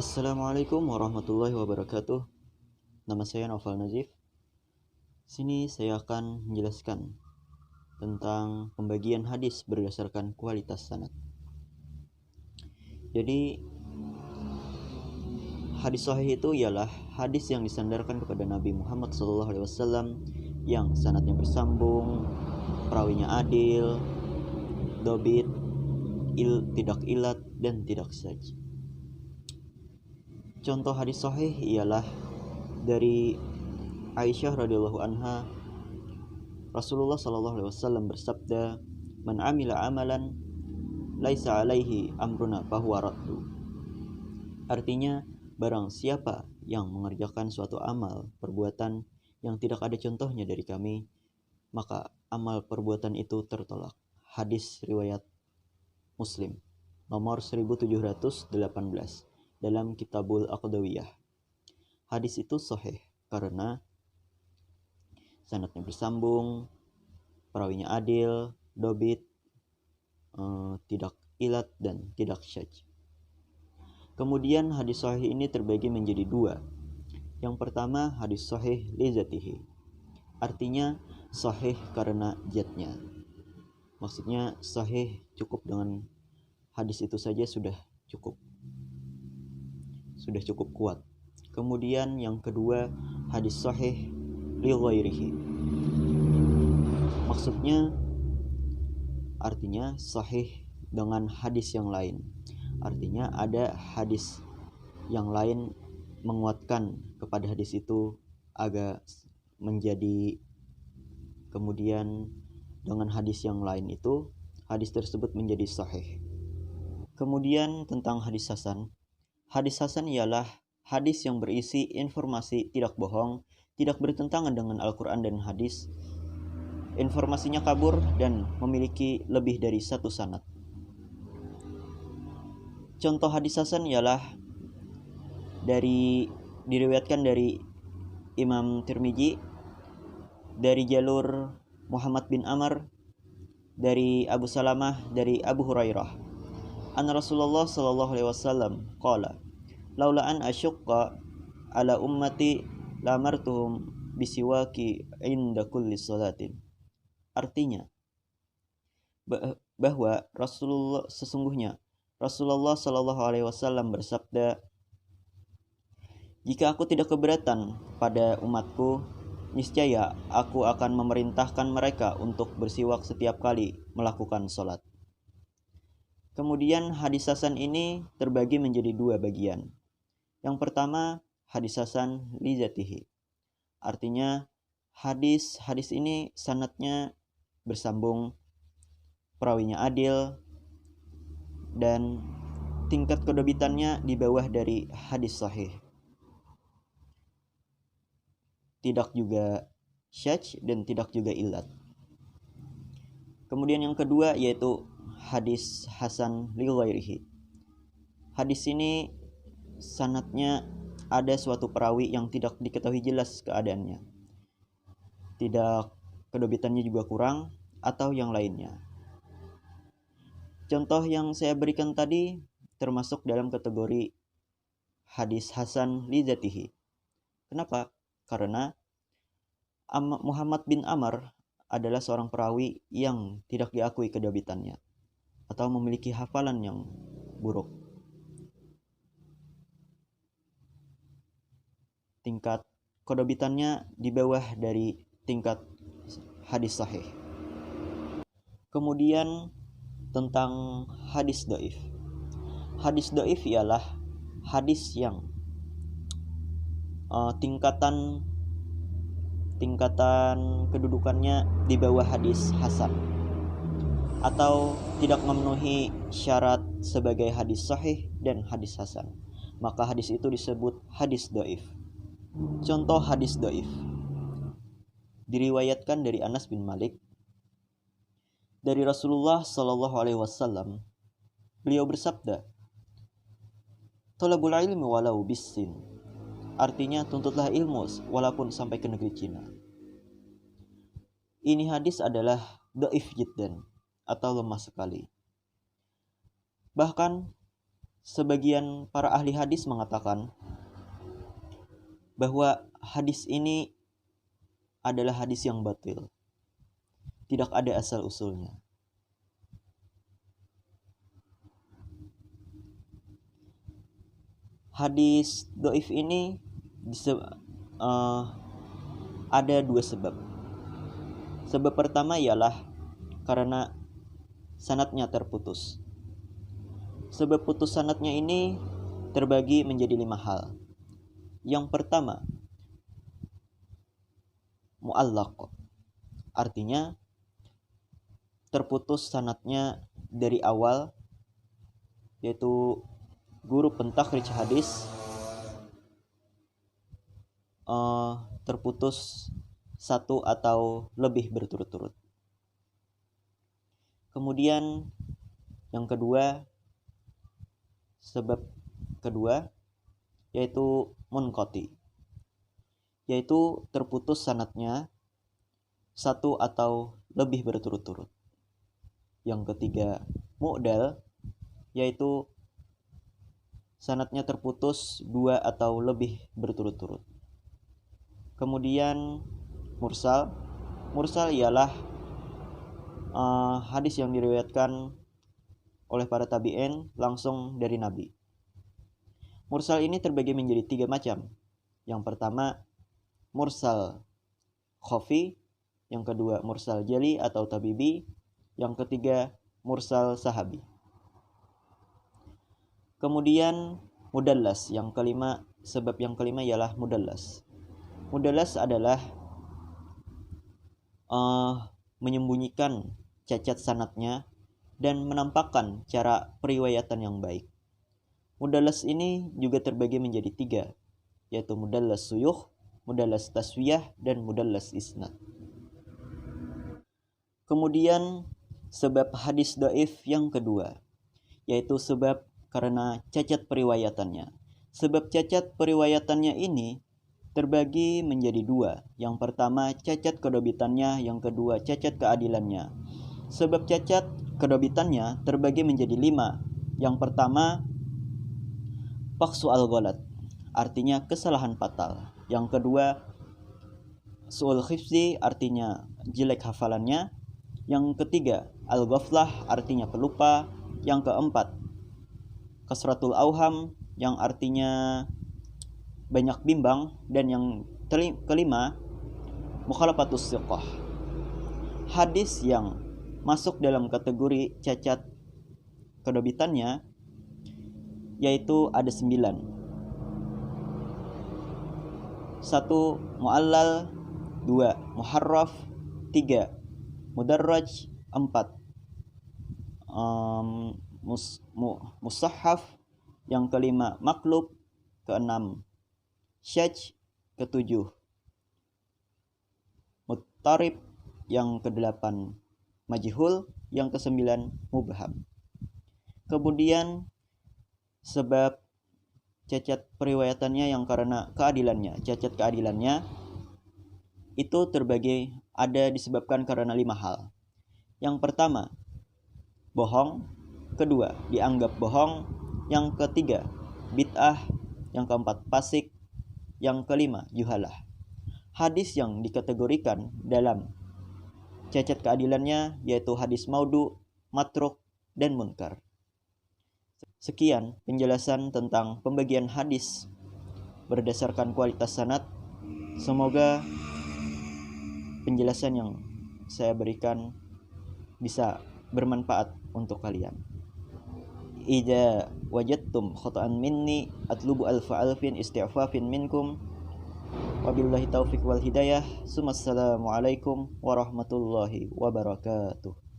Assalamualaikum warahmatullahi wabarakatuh. Nama saya Noval Nazif. Sini saya akan menjelaskan tentang pembagian hadis berdasarkan kualitas sanad. Jadi hadis sahih itu ialah hadis yang disandarkan kepada Nabi Muhammad SAW yang sanadnya bersambung, perawinya adil, dobit, tidak ilat dan tidak syadz. Contoh hadis sahih ialah dari Aisyah radhiyallahu anha, Rasulullah sallallahu alaihi wasallam bersabda, "Man amila amalan laisa alaihi amruna fahuwa raddu." Artinya, barang siapa yang mengerjakan suatu amal perbuatan yang tidak ada contohnya dari kami, maka amal perbuatan itu tertolak. Hadis riwayat Muslim nomor 1718 dalam Kitabul Aqdawiyah. Hadis itu sahih karena sanadnya bersambung, perawinya adil, dobit, tidak ilat dan tidak syadz. Kemudian hadis sahih ini terbagi menjadi dua. Yang pertama hadis sahih li zatihi, artinya sahih karena zatnya. Maksudnya sahih cukup dengan hadis itu saja sudah cukup kuat. Kemudian yang kedua hadis sahih li ghairihi, maksudnya artinya sahih dengan hadis yang lain. Artinya ada hadis yang lain menguatkan kepada hadis itu agak menjadi, kemudian dengan hadis yang lain itu hadis tersebut menjadi sahih. Kemudian tentang hadis hasan. Hadis hasan ialah hadis yang berisi informasi tidak bohong, tidak bertentangan dengan Al-Quran dan hadis, informasinya kabur dan memiliki lebih dari satu sanad. Contoh hadis hasan ialah diriwayatkan dari Imam Tirmizi dari jalur Muhammad bin Amr dari Abu Salamah dari Abu Hurairah. Anna Rasulullah sallallahu alaihi wasallam qala, "Laula an asyqa ala ummati lamartuhum bisiwaki inda kulli salatin." Artinya bahwa sesungguhnya Rasulullah sallallahu alaihi wasallam bersabda, "Jika aku tidak keberatan pada umatku, niscaya aku akan memerintahkan mereka untuk bersiwak setiap kali melakukan salat." Kemudian hadis hasan ini terbagi menjadi dua bagian. Yang pertama hadis hasan li zatihi, artinya hadis ini sanadnya bersambung, perawinya adil, dan tingkat kedobitannya di bawah dari hadis sahih. Tidak juga syadz dan tidak juga ilat. Kemudian yang kedua yaitu hadis hasan li ghairihi. Hadis ini sanadnya ada suatu perawi yang tidak diketahui jelas keadaannya, tidak, kedobitannya juga kurang atau yang lainnya. Contoh yang saya berikan tadi termasuk dalam kategori hadis hasan li zatihi. Kenapa? Karena Muhammad bin Amr adalah seorang perawi yang tidak diakui kedobitannya atau memiliki hafalan yang buruk. Tingkat kedobitannya di bawah dari tingkat hadis sahih. Kemudian tentang hadis dhaif. Hadis dhaif ialah hadis yang tingkatan kedudukannya di bawah hadis hasan atau tidak memenuhi syarat sebagai hadis sahih dan hadis hasan, maka hadis itu disebut hadis dhaif. Contoh hadis dhaif diriwayatkan dari Anas bin Malik dari Rasulullah sallallahu alaihi wasallam. Beliau bersabda, "Thalabul ilmi walau bisin." Artinya tuntutlah ilmu walaupun sampai ke negeri Cina. Ini hadis adalah dhaif jiddan atau lemah sekali. Bahkan sebagian para ahli hadis mengatakan bahwa hadis ini adalah hadis yang batil. Tidak ada asal-usulnya. Hadis dhaif ini ada dua sebab. Sebab pertama ialah karena sanadnya terputus. Sebab putus sanadnya ini terbagi menjadi 5 hal. Yang pertama, mu'allaq, artinya terputus sanadnya dari awal, yaitu guru pentakhrij hadis terputus satu atau lebih berturut-turut. Kemudian yang kedua, sebab kedua yaitu munqati, yaitu terputus sanadnya satu atau lebih berturut-turut. Yang ketiga, mu'dal, yaitu sanadnya terputus 2 atau lebih berturut-turut. Kemudian mursal. Mursal ialah hadis yang diriwayatkan oleh para tabi'in langsung dari Nabi. Mursal ini terbagi menjadi 3 macam. Yang pertama, mursal khafi. Yang kedua, mursal jali atau tabibi. Yang ketiga, mursal sahabi. Kemudian mudallas, yang kelima, sebab yang kelima ialah mudallas. Mudallas adalah menyembunyikan cacat sanadnya dan menampakkan cara periwayatan yang baik. Mudallas ini juga terbagi menjadi 3, yaitu mudallas suyukh, mudallas taswiyah, dan mudallas isnad. Kemudian sebab hadis dhaif yang kedua, yaitu sebab karena cacat periwayatannya. Sebab cacat periwayatannya ini terbagi menjadi 2. Yang pertama, cacat kedobitannya, yang kedua, cacat keadilannya. Sebab cacat kedobitannya terbagi menjadi 5. Yang pertama, faksu al-ghalat, artinya kesalahan fatal. Yang kedua, su'ul khifzi, artinya jelek hafalannya. Yang ketiga, al-ghaflah, artinya pelupa. Yang keempat, kasratul auham, yang artinya banyak bimbang. Dan yang kelima, mukhalafatus siqah, hadis yang masuk dalam kategori cacat kedobitannya yaitu ada 9. 1. Mu'allal, 2. Muharraf, 3. Mudarraj, 4. Musahhaf, yang kelima maklub, keenam syaj, ketujuh muttarib, yang kedelapan majhul, yang kesembilan mubham. Kemudian sebab cacat periwayatannya yang karena keadilannya, cacat keadilannya itu terbagi ada disebabkan karena 5 hal. Yang pertama, bohong. Kedua, dianggap bohong. Yang ketiga, bid'ah. Yang keempat, fasik. Yang kelima, juhalah. Hadis yang dikategorikan dalam cacat keadilannya yaitu hadis maudhu, matruk, dan munkar. Sekian penjelasan tentang pembagian hadis berdasarkan kualitas sanad. Semoga penjelasan yang saya berikan bisa bermanfaat untuk kalian. Idza wajadtum khata'an minni atlubu alfa alfin isti'fafin minkum. Wabillahi taufiq wal hidayah. Assalamualaikum warahmatullahi wabarakatuh.